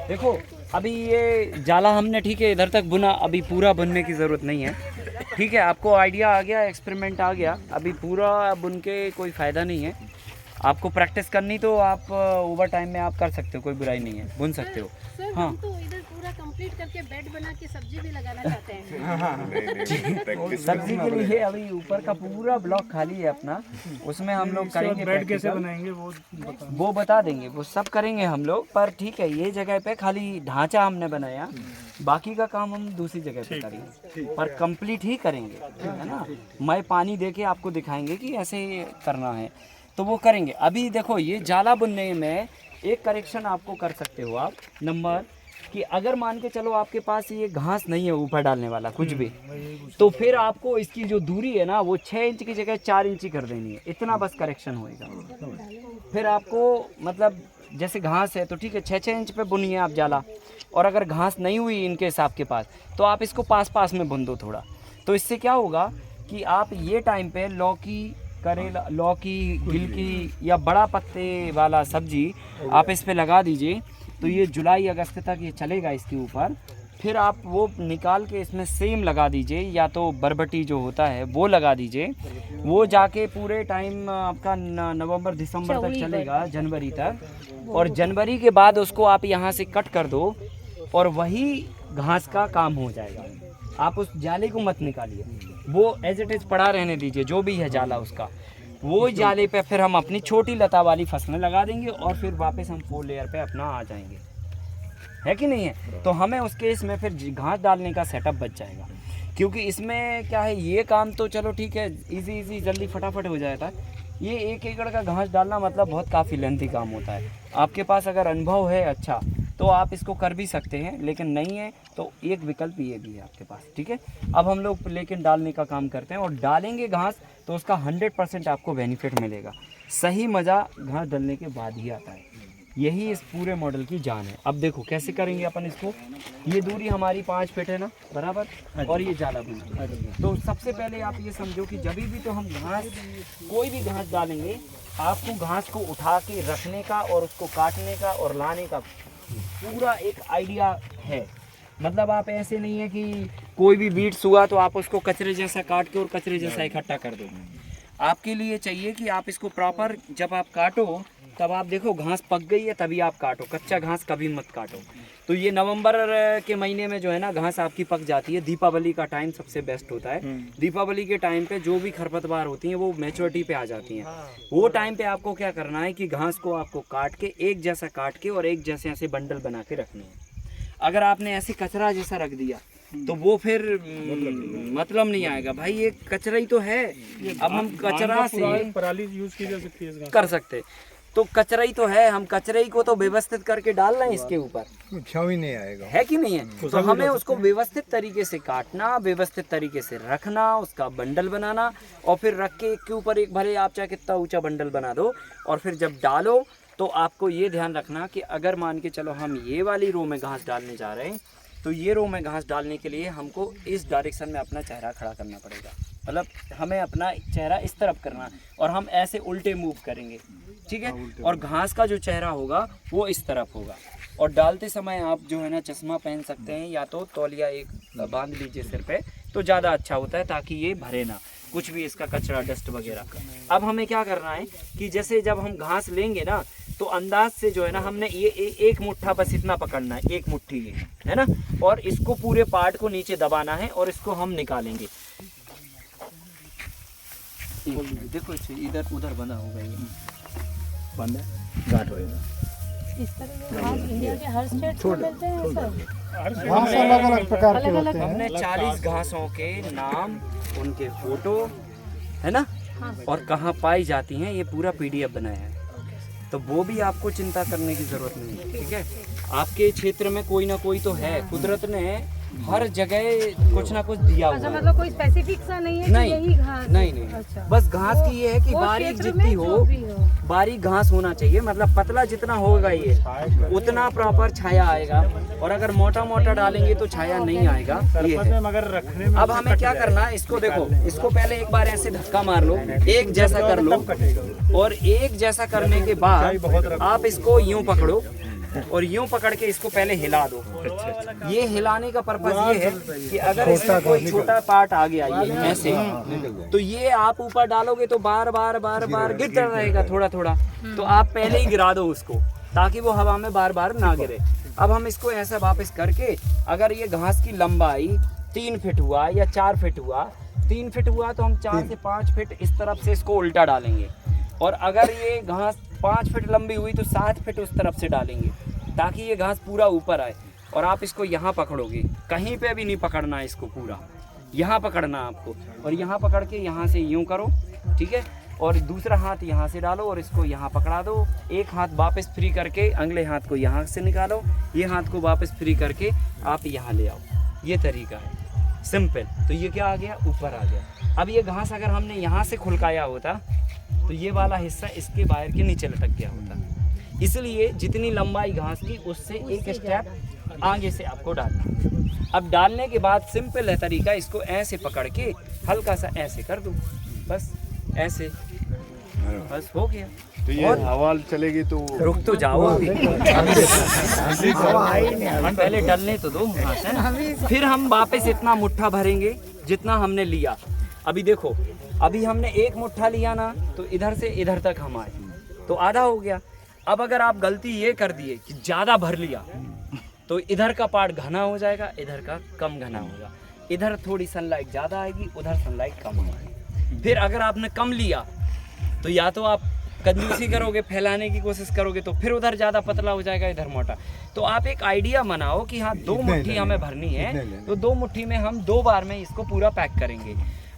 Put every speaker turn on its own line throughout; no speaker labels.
देखो अभी ये जाला हमने ठीक है इधर तक बुना, अभी पूरा बुनने की ज़रूरत नहीं है। ठीक है, आपको आइडिया आ गया, एक्सपेरिमेंट आ गया, अभी पूरा बुन के कोई फ़ायदा नहीं है। आपको प्रैक्टिस करनी तो आप ओवर टाइम में आप कर सकते हो, कोई बुराई नहीं है, बुन सकते हो।
सर
हाँ
हम तो इधर पूरा कंप्लीट करके बेड बना के सब्जी भी लगाना चाहते हैं।
सब्जी के लिए अभी ऊपर का पूरा ब्लॉक खाली है अपना, उसमें हम लोग करेंगे।
बेड कैसे बनाएंगे
वो बता देंगे, वो सब करेंगे हम लोग। पर ठीक है, ये जगह पे खाली ढांचा हमने बनाया, बाकी का काम हम दूसरी जगह पे करेंगे, पर कंप्लीट ही करेंगे, है ना। मैं पानी दे के आपको दिखाएंगे कि ऐसे करना है तो वो करेंगे। अभी देखो ये जाला बुनने में एक करेक्शन आपको कर सकते हो आप, नंबर कि अगर मान के चलो आपके पास ये घास नहीं है ऊपर डालने वाला कुछ भी, तो फिर आपको इसकी जो दूरी है ना वो 6 इंच की जगह 4 इंच की कर देनी है, इतना बस करेक्शन होएगा। फिर आपको मतलब जैसे घास है तो ठीक है 6-6 इंच पे बुनिए आप जाला, और अगर घास नहीं हुई इनके हिसाब के पास तो आप इसको पास पास में बुन दो थोड़ा। तो इससे क्या होगा कि आप ये टाइम पे लौकी, करेला, लौकी, गिलकी या बड़ा पत्ते वाला सब्जी आप इस पे लगा दीजिए, तो ये जुलाई अगस्त तक ये चलेगा इसके ऊपर। फिर आप वो निकाल के इसमें सेम लगा दीजिए, या तो बरबटी जो होता है वो लगा दीजिए, वो जाके पूरे टाइम आपका नवंबर दिसंबर तक चलेगा, जनवरी तक। और जनवरी के बाद उसको आप यहाँ से कट कर दो और वही घास का काम हो जाएगा। आप उस जाले को मत निकालिए, वो एज इट इज़ पड़ा रहने दीजिए, जो भी है जाला उसका। वो जाले पे फिर हम अपनी छोटी लता वाली फसलें लगा देंगे और फिर वापस हम 4 लेयर पे अपना आ जाएंगे, है कि नहीं है। तो हमें उस केस में फिर घास डालने का सेटअप बच जाएगा, क्योंकि इसमें क्या है, ये काम तो चलो ठीक है इजी जल्दी फटाफट हो जाता है। ये 1 एकड़ का घास डालना मतलब बहुत काफ़ी लेंथी काम होता है। आपके पास अगर अनुभव है अच्छा तो आप इसको कर भी सकते हैं, लेकिन नहीं है तो एक विकल्प ये भी है आपके पास। ठीक है, अब हम लोग लेकिन डालने का काम करते हैं, और डालेंगे घास तो उसका 100% आपको बेनिफिट मिलेगा। सही मज़ा घास डालने के बाद ही आता है, यही इस पूरे मॉडल की जान है। अब देखो कैसे करेंगे अपन इसको। ये दूरी हमारी 5 फीट है ना बराबर, और ये जाला बुना। तो सबसे पहले आप ये समझो कि जब भी तो हम घास, कोई भी घास डालेंगे, आपको घास को उठा के रखने का और उसको काटने का और लाने का पूरा एक आइडिया है। मतलब आप ऐसे नहीं है कि कोई भी बीट्स हुआ तो आप उसको कचरे जैसा काट के और कचरे जैसा इकट्ठा कर दो। आपके लिए चाहिए कि आप इसको प्रॉपर, जब आप काटो तब आप देखो घास पक गई है तभी आप काटो, कच्चा घास कभी मत काटो। तो ये नवंबर के महीने में जो है ना घास आपकी पक जाती है। दीपावली का टाइम सबसे बेस्ट होता है। दीपावली के टाइम पे जो भी खरपतवार होती हैं वो मैच्योरिटी पे आ जाती हैं। वो टाइम पे आपको क्या करना है कि घास को आपको काट के एक जैसा काट के और एक जैसे ऐसे बंडल बना के रखने हैं। अगर आपने ऐसे कचरा जैसा रख दिया तो वो फिर मतलब नहीं आएगा। भाई ये कचरा ही तो है। अब हम कचरा से
पराली यूज की जा सकती है,
कर सकते, तो कचरा ही तो है, हम कचरे ही को तो व्यवस्थित करके डाल रहे हैं इसके ऊपर,
छाव ही नहीं आएगा,
है कि नहीं है। तो हमें उसको व्यवस्थित तरीके से काटना, व्यवस्थित तरीके से रखना, उसका बंडल बनाना, और फिर रख के एक के ऊपर एक, भले आप चाहे कितना ऊंचा बंडल बना दो, और फिर जब डालो तो आपको ये ध्यान रखना कि अगर मान के चलो हम ये वाली रो में घास डालने जा रहे हैं, तो ये रो में घास डालने के लिए हमको इस डायरेक्शन में अपना चेहरा खड़ा करना पड़ेगा। मतलब हमें अपना चेहरा इस तरफ करना, और हम ऐसे उल्टे मूव करेंगे, ठीक है। और घास का जो चेहरा होगा वो इस तरफ होगा। और डालते समय आप जो है ना चश्मा पहन सकते हैं, या तो तौलिया एक बांध लीजिए सिर पे, तो ज़्यादा अच्छा होता है, ताकि ये भरे ना कुछ भी इसका कचरा, डस्ट वगैरह। अब हमें क्या करना है कि जैसे जब हम घास लेंगे ना, तो अंदाज से जो है ना हमने ये एक मुट्ठा बस इतना पकड़ना है, एक मुट्ठी ये, है ना, और इसको पूरे पार्ट को नीचे दबाना है और इसको हम निकालेंगे। देखो इधर उधर बंधा होगा, ये बंद है, गांठ होएगा।
इस तरह के घास इंडिया के हर स्टेट में मिलते हैं सर।
घास अलग अलग प्रकार के होते हैं।
हमने 40 घासों के नाम, उनके फोटो, है ना, और कहाँ पाई जाती हैं, ये पूरा PDF बनाया है। तो वो भी आपको चिंता करने की जरूरत नहीं है, ठीक है। आपके क्षेत्र में कोई ना कोई तो है, कुदरत ने हर जगह कुछ ना कुछ दिया हुआ
अच्छा,
है।
मतलब कोई स्पेसिफिक सा नहीं है
नहीं,
कि यही घास है?
नहीं।
अच्छा।
बस घास की ये है कि
वो
बारीक
क्षेत्र
जितनी
में
हो,
जो भी हो।
बारीक घास होना चाहिए। मतलब पतला जितना होगा ये उतना प्रॉपर छाया आएगा, और अगर मोटा मोटा डालेंगे तो छाया नहीं आएगा। ये है।
मगर रखने में
अब हमें क्या करना है, इसको देखो, इसको पहले एक बार ऐसे धक्का मार लो, एक जैसा कर लो, और एक जैसा करने के बाद आप इसको यूं पकड़ो, और यूं पकड़ के इसको पहले हिला दो। ये हिलाने का पर्पज ये है कि अगर इसमें कोई छोटा पार्ट आ गया ये ऐसे, तो ये आप ऊपर डालोगे तो बार बार गिरता रहेगा थोड़ा थोड़ा, तो आप पहले ही गिरा दो उसको ताकि वो हवा में बार बार ना गिरे। अब हम इसको ऐसा वापस करके, अगर ये घास की लंबाई 3 फीट हुआ या 4 फीट हुआ, 3 फीट हुआ तो हम 4 से 5 फीट इस तरफ से इसको उल्टा डालेंगे, और अगर ये घास 5 फीट लंबी हुई तो 7 फीट उस तरफ से डालेंगे ताकि ये घास पूरा ऊपर आए। और आप इसको यहाँ पकड़ोगे, कहीं पे भी नहीं पकड़ना है इसको, पूरा यहाँ पकड़ना आपको, और यहाँ पकड़ के यहाँ से यूँ करो, ठीक है, और दूसरा हाथ यहाँ से डालो और इसको यहाँ पकड़ा दो। एक हाथ वापस फ्री करके अगले हाथ को यहाँ से निकालो, ये हाथ को वापस फ्री करके आप यहाँ ले आओ। ये तरीका है सिंपल। तो ये क्या आ गया, ऊपर आ गया। अब ये घास अगर हमने यहाँ से खुलकाया होता तो ये वाला हिस्सा इसके वायर के नीचे लटक गया होता। इसलिए जितनी लंबाई घास की उससे एक स्टेप आगे से आपको डालना। अब डालने के बाद सिंपल है तरीका, इसको ऐसे पकड़ के हल्का सा ऐसे कर दो, बस ऐसे, बस हो गया।
तो ये हवा चलेगी तो
रुक तो जाओ अभी, हम पहले डलने तो दो वहाँ से, फिर हम वापस इतना मुट्ठा भरेंगे जितना हमने लिया। अभी देखो, अभी हमने 1 मुट्ठा लिया ना, तो इधर से इधर तक हम आए तो आधा हो गया। अब अगर आप गलती ये कर दिए कि ज़्यादा भर लिया तो इधर का पार्ट घना हो जाएगा, इधर का कम घना होगा, इधर थोड़ी सनलाइट ज़्यादा आएगी, उधर सनलाइट कम आएगी। फिर अगर आपने कम लिया तो या तो आप कंजूसी करोगे, फैलाने की कोशिश करोगे, तो फिर उधर ज़्यादा पतला हो जाएगा, इधर मोटा। तो आप एक आइडिया बनाओ कि हाँ 2 मुट्ठी हमें भरनी है, तो 2 मुट्ठी में हम 2 बार में इसको पूरा पैक करेंगे।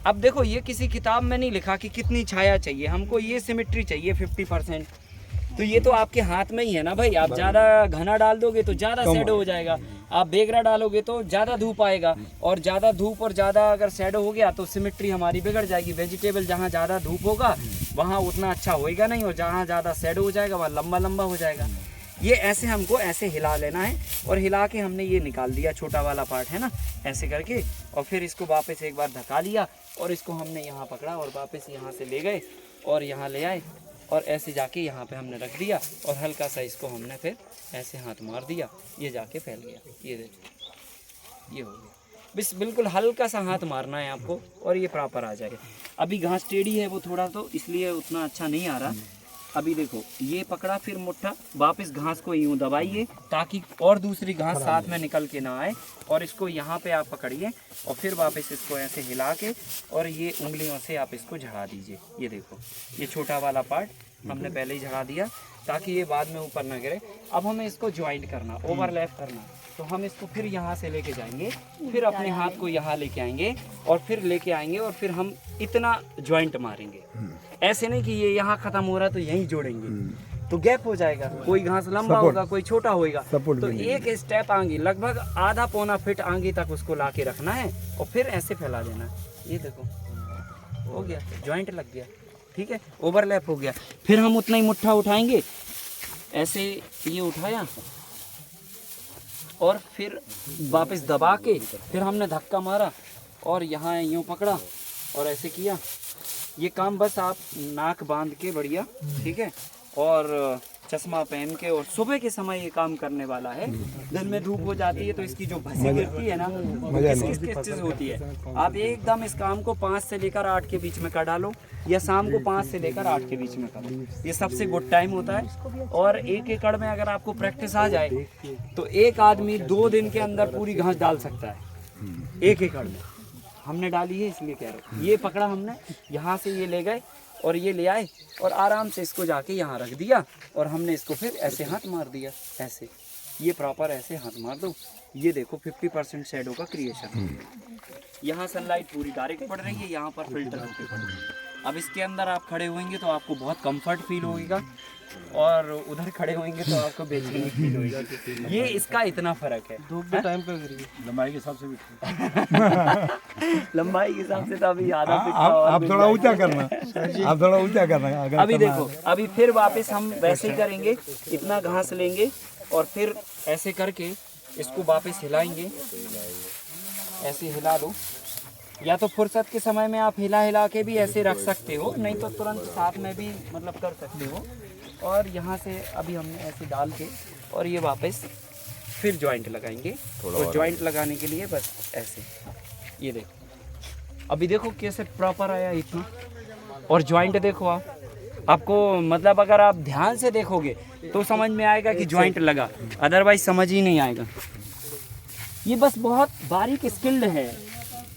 अब देखो, ये किसी किताब में नहीं लिखा कि कितनी छाया चाहिए, हमको ये सिमेट्री चाहिए 50%। तो ये तो आपके हाथ में ही है ना भाई। आप ज़्यादा घना डाल दोगे तो ज़्यादा शैडो हो जाएगा, आप बेगरा डालोगे तो ज़्यादा धूप आएगा, और ज़्यादा धूप और ज़्यादा अगर शैडो हो गया तो सिमेट्री हमारी बिगड़ जाएगी। वेजिटेबल जहाँ ज़्यादा धूप होगा वहाँ उतना अच्छा होएगा नहीं, और जहाँ ज़्यादा शैडो हो जाएगा वहाँ लंबा लंबा हो जाएगा। ये ऐसे हमको ऐसे हिला लेना है, और हिला के हमने ये निकाल दिया छोटा वाला पार्ट है ना, ऐसे करके, और फिर इसको वापस एक बार धक्का लिया और इसको हमने यहाँ पकड़ा और वापस यहाँ से ले गए और यहाँ ले आए, और ऐसे जाके यहाँ पे हमने रख दिया, और हल्का सा इसको हमने फिर ऐसे हाथ मार दिया, ये जाके फैल गया। ये देखो, ये हो गया। बस बिल्कुल हल्का सा हाथ मारना है आपको और ये प्रॉपर आ जाएगा। अभी घास टेढ़ी है वो थोड़ा, तो इसलिए उतना अच्छा नहीं आ रहा। अभी देखो, ये पकड़ा, फिर मुट्ठा, वापस घास को यूँ दबाइए ताकि और दूसरी घास साथ में निकल के ना आए, और इसको यहाँ पे आप पकड़िए और फिर वापस इसको ऐसे हिला के और ये उंगलियों से आप इसको झड़ा दीजिए। ये देखो, ये छोटा वाला पार्ट हमने पहले ही झड़ा दिया ताकि ये बाद में ऊपर ना गिरे। अब हमें इसको ज्वाइंट करना, ओवरलैप करना, तो हम इसको फिर यहाँ से लेके जाएंगे, फिर अपने हाथ को यहाँ लेके आएंगे और फिर लेके आएंगे, और फिर हम इतना ज्वाइंट मारेंगे। ऐसे नहीं कि ये यहाँ खत्म हो रहा है तो यहीं जोड़ेंगे, तो गैप हो जाएगा, कोई घास लंबा होगा कोई छोटा होगा, तो एक स्टेप आगे लगभग आधा पौना फीट आगे तक उसको ला के रखना है और फिर ऐसे फैला देना है। ये देखो, हो गया, ज्वाइंट लग गया, ठीक है, ओवरलैप हो गया। फिर हम उतना ही मुट्ठा उठाएंगे, ऐसे ये उठाया और फिर वापस दबा के फिर हमने धक्का मारा और यहाँ यूँ पकड़ा और ऐसे किया। ये काम बस आप नाक बांध के बढ़िया, ठीक है, और चश्मा पहन के, और सुबह के समय ये काम करने वाला है। दिन में धूप हो जाती है तो इसकी जो भसी गिरती है ना, किस चीज़ होती है। आप एकदम इस काम को 5 से लेकर 8 के बीच में कर डालो, या शाम को 5 से लेकर 8 के बीच में करो, ये सबसे गुड टाइम होता है। और 1 एकड़ में अगर आपको प्रैक्टिस आ जाए तो एक आदमी 2 दिन के अंदर पूरी घास डाल सकता है 1 एकड़ में। हमने डाली है इसलिए कह रहा हूँ। ये पकड़ा हमने, यहाँ से ये ले गए और ये ले आए और आराम से इसको जाके यहाँ रख दिया, और हमने इसको फिर ऐसे हाथ मार दिया, ऐसे, ये प्रॉपर ऐसे हाथ मार दो। ये देखो 50% शैडो का क्रिएशन। यहाँ सनलाइट पूरी डायरेक्ट पड़ रही है, यहाँ पर फिल्टर होके पड़ रही है। अब इसके अंदर आप खड़े होंगे तो आपको बहुत कंफर्ट फील होगा, और उधर खड़े होंगे तो आपको बेचैनी फील होगी। ये इसका इतना फर्क है।
धूप के टाइम पर लंबाई के हिसाब से भी
लंबाई के हिसाब से तो अभी आधा
आप थोड़ा ऊंचा करना, आप थोड़ा ऊंचा करना।
अभी देखो, अभी फिर वापस हम वैसे ही करेंगे, इतना घास लेंगे और फिर ऐसे करके इसको वापस हिलाएंगे, ऐसे हिला दो, या तो फुर्सत के समय में आप हिला हिला के भी ऐसे रख सकते हो, नहीं तो तुरंत साथ में भी मतलब कर सकते हो। और यहाँ से अभी हमने ऐसे डाल के और ये वापस फिर जॉइंट लगाएंगे। तो जॉइंट लगाने के लिए बस ऐसे, ये देखो अभी देखो कैसे प्रॉपर आया इतना। और जॉइंट देखो आपको मतलब अगर आप ध्यान से देखोगे तो समझ में आएगा कि जॉइंट लगा, अदरवाइज समझ ही नहीं आएगा। ये बस बहुत बारीक स्किल्ड है,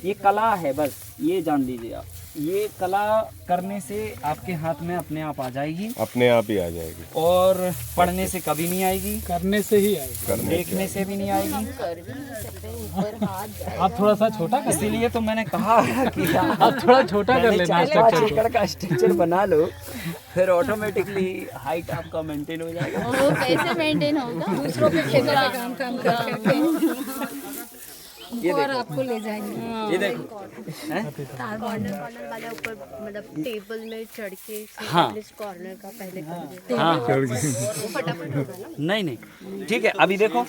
ये कला है, बस ये जान लीजिए आप। ये कला करने से आपके हाथ में अपने आप आ जाएगी,
अपने आप ही आ जाएगी।
और पढ़ने से कभी नहीं आएगी,
करने से ही आएगा,
देखने से भी नहीं आएगी।
आप थोड़ा सा छोटा कर,
इसीलिए तो मैंने कहा कि
आप थोड़ा छोटा कर लेना।
4-5 एकड़ का स्ट्रक्चर बना लो, फिर ऑटोमेटिकली हाइट आपका मेंटेन हो जाएगा।
वो कैसे मेंटेन होगा? दूसरों के खेतों पे काम करके
ये
और
देखो,
आपको ले जाएंगे।
ये देखो
कॉर्नर वाला ऊपर मतलब टेबल में चढ़ के
हाँ।
कॉर्नर का पहले कर देते
हाँ
वो फटाफट होगा ना।
नहीं ठीक है। अभी देखो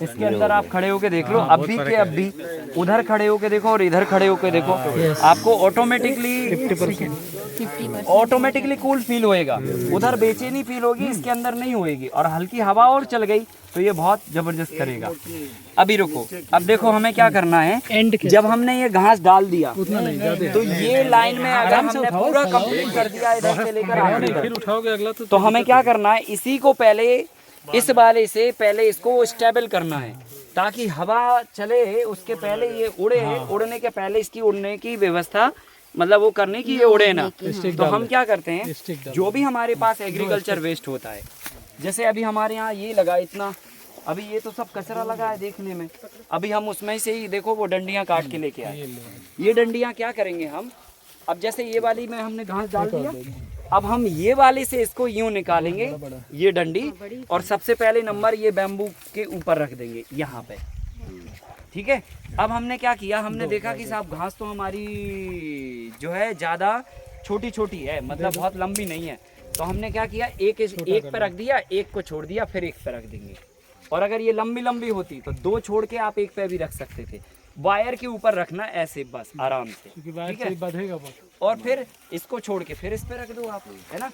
इसके अंदर आप खड़े होके देख लो, अभी के अभी उधर खड़े होके देखो और इधर खड़े होके देखो, आपको ऑटोमेटिकली कूल फील होएगा, उधर बेचैनी फील होगी, इसके अंदर नहीं होएगी। और हल्की हवा और चल गई तो ये बहुत जबरदस्त करेगा। अभी रुको, अब देखो हमें क्या करना है। जब हमने ये घास डाल दिया तो ये लाइन में अगर हमने पूरा कंप्लीट कर दिया इधर से लेकर आगे
फिर उठाओगे अगला
तो हमें क्या करना है, इसी को पहले इस वाले से पहले इसको स्टेबल करना है ताकि हवा चले, उसके पहले ये उड़े, उड़ने के पहले इसकी उड़ने की व्यवस्था मतलब वो करने की, ये उड़े ना। तो हम क्या करते हैं, जो भी हमारे पास एग्रीकल्चर वेस्ट होता है, जैसे अभी हमारे यहाँ ये लगा इतना, अभी ये तो सब कचरा लगा है देखने में, अभी हम उसमें से ही देखो वो डंडियाँ काट के लेके आए। ये डंडियाँ क्या करेंगे हम, अब जैसे ये वाली में हमने घास डाल दिया, अब हम ये वाले से इसको यूं निकालेंगे ये डंडी, और सबसे पहले नंबर ये बैम्बू के ऊपर रख देंगे यहाँ पे, ठीक है। अब हमने क्या किया, हमने देखा कि साहब घास तो हमारी जो है ज़्यादा छोटी छोटी है, मतलब बहुत लंबी नहीं है, तो हमने क्या किया, एक पे रख दिया, एक को छोड़ दिया, फिर एक पे रख देंगे। और अगर ये लंबी लंबी होती तो दो छोड़ के आप एक पे भी रख सकते थे। वायर के ऊपर रखना ऐसे बस आराम से, ठीक है। और फिर इसको छोड़ के फिर इस पे रख दो आप, है ना।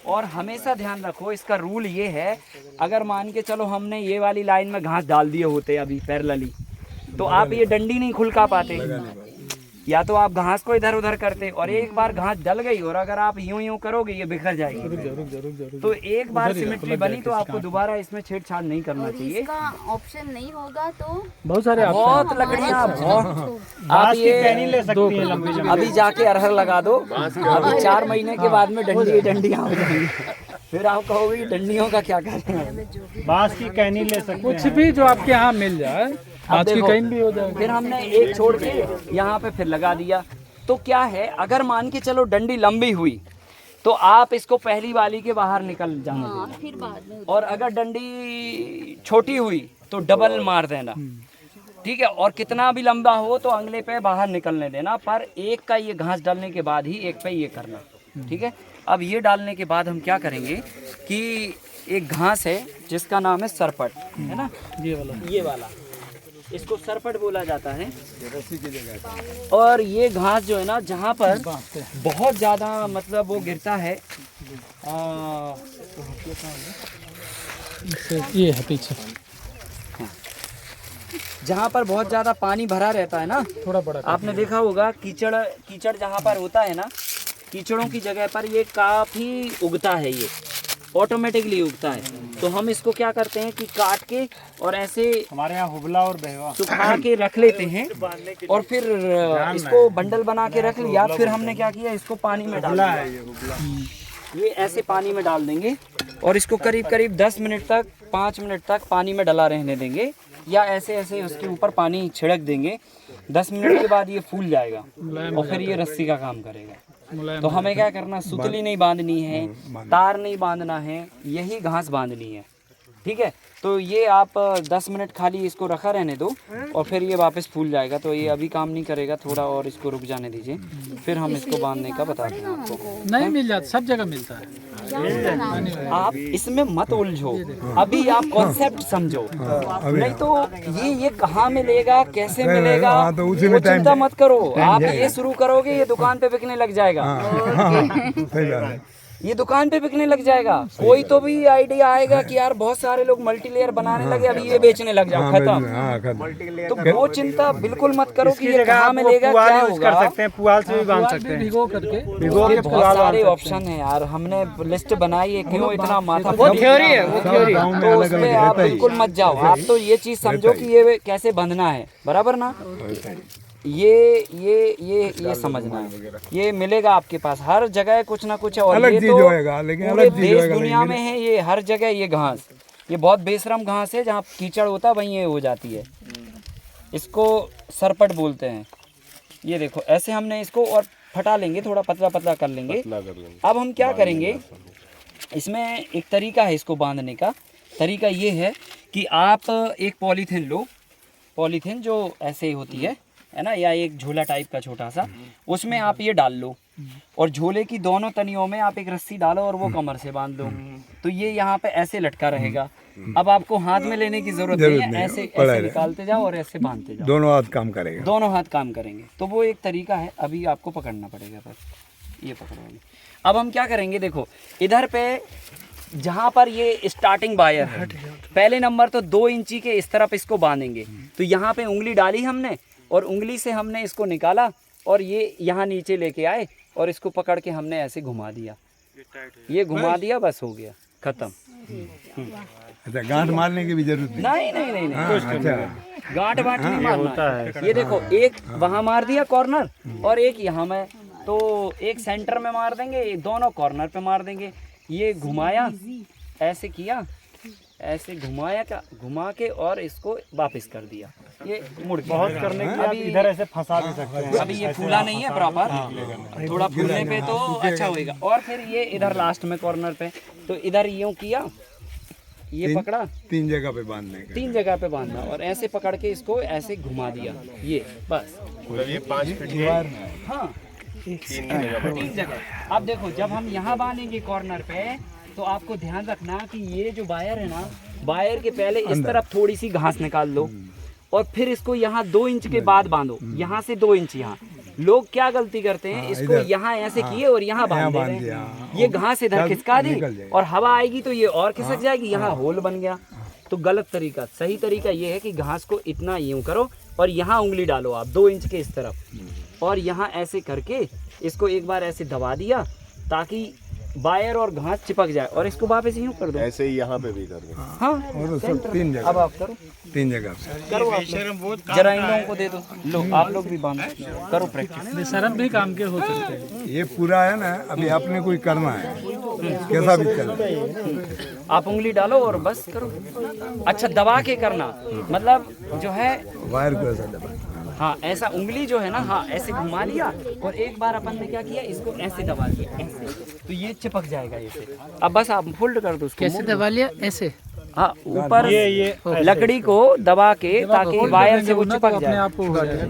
और हमेशा ध्यान रखो, इसका रूल ये है, अगर मान के चलो हमने ये वाली लाइन में घास डाल दिए होते अभी पैरेलली, तो आप ये डंडी नहीं खुलका पाते, या तो आप घास को इधर उधर करते, और एक बार घास डल गई और अगर आप यूं यूं करोगे ये बिखर जाएगी। तो एक बार सिमेट्री बनी तो आपको दोबारा इसमें छेड़छाड़ नहीं करना चाहिए।
इसका ऑप्शन नहीं होगा तो
बहुत सारे
बहुत लकड़ियाँ, आप ये
ले सकती हैं लंबी
अभी जाके अरहर लगा दो, अभी 4 महीने के बाद में डंडियाँ हो जाएंगी, फिर आप कहोगे डंडियों का क्या करें।
बांस की कैनी ले सकते, कुछ भी जो आपके यहाँ मिल जाए, आज की कैन भी हो जाए।
फिर हमने एक छोड़ के यहाँ पे फिर लगा दिया, तो क्या है, अगर मान के चलो डंडी लंबी हुई तो आप इसको पहली वाली के बाहर निकल जाने देना,
फिर बाद में
और अगर डंडी छोटी हुई तो डबल मार देना, ठीक है। और कितना भी लंबा हो तो अगले पे बाहर निकलने देना, पर एक का ये घास डालने के बाद ही एक पे ये करना, ठीक है। अब ये डालने के बाद हम क्या करेंगे कि एक घास है जिसका नाम है सरपट, है ना, ये वाला इसको सरपट बोला जाता है। और ये घास जो है ना, जहाँ पर बहुत ज़्यादा मतलब वो गिरता है,
ये है पीछे,
जहाँ पर बहुत ज़्यादा पानी भरा रहता है ना,
थोड़ा बड़ा
आपने देखा होगा कीचड़ जहाँ पर होता है ना, कीचड़ों की जगह पर ये काफ़ी उगता है, ये ऑटोमेटिकली उगता है। तो हम इसको क्या करते हैं कि काट के और ऐसे
हमारे यहाँ हुबला और बहवा
सुखा के रख लेते हैं, और फिर इसको बंडल बना के रख लिया। फिर हमने क्या किया, इसको पानी में डाला है, ये ऐसे पानी में डाल देंगे और इसको करीब करीब 10 मिनट तक 5 मिनट तक पानी में डला रहने देंगे, या ऐसे ऐसे उसके ऊपर पानी छिड़क देंगे। 10 मिनट के बाद ये फूल जाएगा और फिर ये रस्सी का काम करेगा। तो हमें क्या करना, सुतली नहीं बांधनी है, तार नहीं बांधना है, यही घास बांधनी है, ठीक है। तो ये आप 10 मिनट खाली इसको रखा रहने दो और फिर ये वापस फूल जाएगा। तो ये अभी काम नहीं करेगा, थोड़ा और इसको रुक जाने दीजिए, फिर हम इसको बांधने का बताते हैं आपको।
नहीं मिल जाता, सब जगह मिलता है।
आप इसमें मत उलझो, अभी आप कॉन्सेप्ट समझो, नहीं तो ये कहाँ मिलेगा, कैसे मिलेगा,
तो उसी में
वो
टाइम
चिंता मत करो। आप ये शुरू करोगे, ये दुकान पे बिकने लग जाएगा।
सही बात है।
ये दुकान पे बिकने लग जाएगा। कोई तो भी आइडिया आएगा कि यार बहुत सारे लोग मल्टी लेयर बनाने लगे, अभी ये बेचने लग जाओ, खत्म।
हाँ खत्म।
तो वो चिंता बिल्कुल मत करो कि ये कहाँ मिलेगा, क्या होगा।
कर सकते हैं, पुआल से भी बांध सकते हैं,
भिगो करके
ये बहुत सारे ऑप्शन है यार, हमने लिस्ट बनाई है, क्यों इतना माथा।
वो थ्योरी है, वो थ्योरी।
तो उसमें आप बिल्कुल मत जाओ। आप तो ये चीज समझो कि ये कैसे बंधना है, बराबर ना। ये समझना है, ये मिलेगा आपके पास हर जगह कुछ ना कुछ है। और
अलग
ये
चीज
तो
होएगा, लेकिन
पूरे
अलग चीज
देश
होएगा,
दुनिया
लेकिन
में है ये, हर जगह ये घास, ये बहुत बेशरम घास है, जहाँ कीचड़ होता है वहीं ये हो जाती है। इसको सरपट बोलते हैं। ये देखो ऐसे हमने इसको और फटा लेंगे, थोड़ा पतला पतला कर लेंगे। अब हम क्या करेंगे, इसमें एक तरीका है इसको बांधने का। तरीका ये है कि आप एक पॉलीथीन लो, पॉलीथीन जो ऐसे होती है ना, या एक झोला टाइप का छोटा सा, उसमें आप ये डाल लो और झोले की दोनों तनियों में आप एक रस्सी डालो और वो कमर से बांध दो। तो ये यहाँ पे ऐसे लटका रहेगा। अब आपको हाथ में लेने की जरूरत नहीं है, ऐसे ऐसे निकालते जाओ और ऐसे बांधते जाओ।
दोनों हाथ काम करेगा,
दोनों हाथ काम करेंगे। तो वो एक तरीका है, अभी आपको पकड़ना पड़ेगा, बस ये पकड़ोगे। अब हम क्या करेंगे, देखो इधर पे जहाँ पर ये स्टार्टिंग वायर है, पहले नंबर तो 2 इंची के इस तरफ इसको बांधेंगे। तो यहाँ पे उंगली डाली हमने और उंगली से हमने इसको निकाला और ये यहाँ नीचे लेके आए और इसको पकड़ के हमने ऐसे घुमा दिया, ये घुमा दिया, बस हो गया, खत्म।
अच्छा गांठ मारने की भी जरूरत नहीं।
नहीं
अच्छा
गांठ वाठ नहीं मारना है। ये देखो एक वहाँ मार दिया कॉर्नर और एक यहाँ में, तो एक सेंटर में मार देंगे, एक दोनों कॉर्नर पे मार देंगे। ये घुमाया, ऐसे किया, ऐसे घुमाया, क्या घुमा के और इसको वापस कर दिया, ये मुड़ के।
बहुत करने के बाद इधर ऐसे फंसा भी सकते हैं।
अभी ये फूला नहीं है प्रॉपर, थोड़ा फूलने पे तो अच्छा होएगा। और फिर ये इधर लास्ट में कॉर्नर पे, तो इधर यूं किया, ये पकड़ा,
3 जगह पे बांधने का।
3 जगह पे बांधा और ऐसे पकड़ के इसको ऐसे घुमा दिया, ये बस।
ये 5 फीट है।
हाँ 3 जगह। अब देखो जब हम यहाँ बांधेंगे कॉर्नर पे, तो आपको ध्यान रखना कि ये जो वायर है ना, वायर के पहले इस तरफ थोड़ी सी घास निकाल लो और फिर इसको यहाँ 2 इंच के बाद बांधो, यहाँ से 2 इंच यहाँ। लोग क्या गलती करते हैं, इसको यहाँ ऐसे किए और यहाँ बांध दे, ये घास इधर खिसका दी और हवा आएगी तो ये और खिसक जाएगी, यहाँ होल बन गया। तो गलत तरीका। सही तरीका ये है कि घास को इतना यूं करो और यहाँ उंगली डालो आप 2 इंच के इस तरफ, और यहाँ ऐसे करके इसको एक बार ऐसे दबा दिया ताकि वायर और घास चिपक जाए, और इसको वापस यूं कर दो।
ऐसे ही यहाँ पे भी कर दो।
हाँ
और सब 3 जगह।
अब आप करो,
3 जगह पे
करो आप लोग। जरा इन लोगों को दे दो, लो आप लोग भी बांधो, करो प्रैक्टिस।
बेशरम भी काम के हो सकते हैं।
ये पूरा है ना, अभी आपने कोई करना है, कैसा भी चल।
आप उंगली डालो और बस करो। अच्छा दबा के करना, मतलब जो है
वायर को ऐसा दबा।
हाँ ऐसा उंगली जो है ना, हाँ ऐसे घुमा लिया और एक बार अपन ने क्या किया, इसको ऐसे दबा दिया, ऐसे, तो ये चिपक जाएगा ऐसे। अब बस आप फोल्ड कर दो उसको।
कैसे दबा लिया? ऐसे?
हाँ ऊपर लकड़ी को दबा के, ताकि वायर से वो चिपक
अपने
जाए।
आप को हो जाएगा।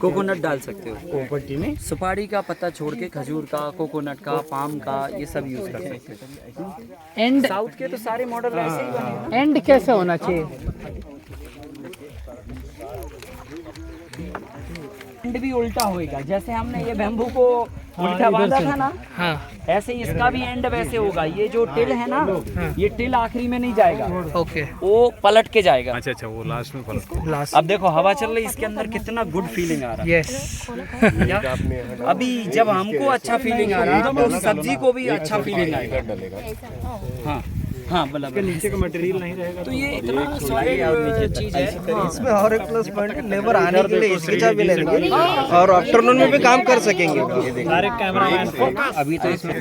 कोकोनट डाल सकते हो पट्टी में, सुपारी का पत्ता छोड़ के खजूर का, कोकोनट का, पाम का, ये सब यूज कर सकते हो।
एंड
साउथ के तो सारे मॉडल ऐसे ही बने।
एंड कैसे होना चाहिए?
एंड भी उल्टा होएगा, जैसे हमने ये बैम्बू को उल्टा बांधा था ना,
हाँ
ऐसे इसका भी एंड वैसे होगा। ये जो टिल है ना, ये टिल आखिरी में नहीं जाएगा,
ओके।
वो पलट के जाएगा।
अच्छा वो लास्ट में पलट।
लास्ट।
अब देखो हवा चल रही, इसके अंदर कितना गुड फीलिंग आ रहा है।
यस।
क्या? अभी जब हमको अच्छा फीलिंग आ रहा है तो सब्जी को भी अच्छा फीलिंग आएगा। हाँ हाँ बोला
नीचे का मटेरियल नहीं रहेगा
तो ये इतना सॉलिड चीज है।
इसमें और एक प्लस पॉइंट, लेबर आने के लिए हिचकिचा भी लेंगे और आफ्टरनून में भी काम कर सकेंगे।
डायरेक्ट कैमरा
अभी तो इसमें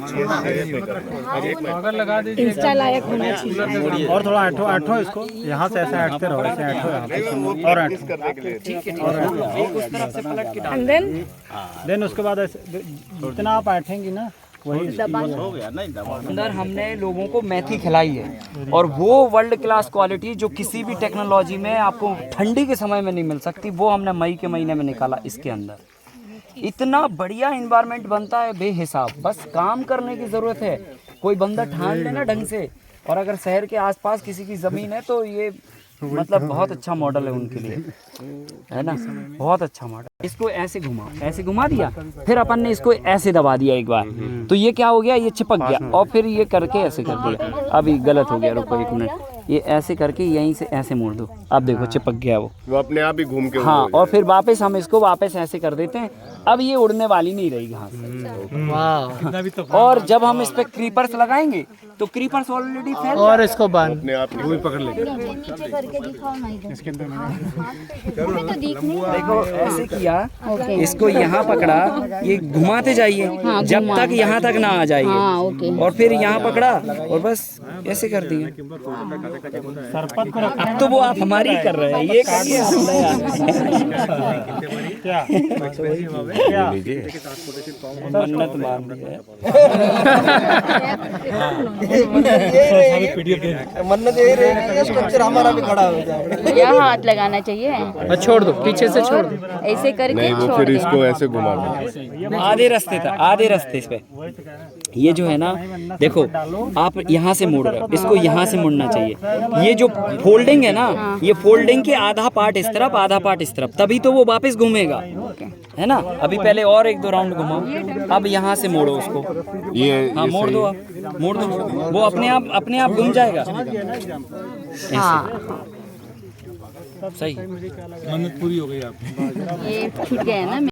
अगर लगा दीजिए
इंस्टा लायक होना चाहिए।
और थोड़ा ऐठो इसको, यहाँ से ऐसे ऐठते रहो, ऐसे ऐठो यहाँ पे और ऐठो।
ठीक है, एक उस तरफ से पलट के डाल।
एंड देन
देन उसके बाद ऐसे जितना आप ऐठेंगी ना वही हो गया ना।
अंदर हमने लोगों को मेथी खिलाई है, और वो वर्ल्ड क्लास क्वालिटी जो किसी भी टेक्नोलॉजी में आपको ठंडी के समय में नहीं मिल सकती, वो हमने मई के महीने में निकाला। इसके अंदर इतना बढ़िया इन्वायरमेंट बनता है बेहिसाब, बस काम करने की ज़रूरत है। कोई बंदा ठान लेना ढंग से और अगर शहर के आसपास किसी की ज़मीन है तो ये मतलब बहुत अच्छा मॉडल है उनके लिए, है ना, बहुत अच्छा मॉडल। इसको ऐसे घुमा दिया, फिर अपन ने इसको ऐसे दबा दिया एक बार, तो ये क्या हो गया, ये चिपक गया, और फिर ये करके ऐसे कर दिया। अभी गलत हो गया, रुको 1 मिनट, ये ऐसे करके यहीं से ऐसे मोड़ दो, अब देखो चिपक गया वो
अपने आप ही घूम के
हाँ, और फिर वापस हम इसको वापस ऐसे कर देते हैं। अब ये उड़ने वाली नहीं रही घास। और जब हम इस पे क्रीपर्स लगाएंगे तो क्रीपर्स ऑलरेडी फैल
और इसको बांध
अपने आप ही पकड़ लेंगे।
देखो ऐसे किया, इसको यहाँ पकड़ा, ये घुमाते जाइए जब तक यहाँ तक ना आ जाइए, और फिर यहाँ पकड़ा और बस ऐसे कर दिए। अब तो वो आप हमारी ही कर रहे हैं, ये करके हम नहीं आ रहे। मन्नत मान दी है।
मन्नत यही रहेगी, स्ट्रक्चर हमारा भी खड़ा हो जाए।
यहाँ हाथ लगाना चाहिए,
छोड़ दो, पीछे से छोड़ दो।
ऐसे करके
नहीं वो
छोड़
फिर
देना।
इसको ऐसे घुमा दो।
आधे रास्ते तक, आधे रास्ते पे ये जो है ना, देखो आप यहाँ से मुड़ रहे हो, इसको यहाँ से मुड़ना चाहिए। ये जो फोल्डिंग है ना, ये फोल्डिंग के आधा पार्ट इस तरफ, आधा पार्ट इस तरफ, तभी तो वो वापस घूमेगा, है ना। अभी पहले और 1-2 राउंड घुमाओ, अब यहाँ से मोड़ो उसको, हाँ मोड़ दो, आप मोड़ दो, वो अपने आप घूम जाएगा। ऐसे सही।
मन्नत पूरी हो गई आपकी।
ये छूट गया ना।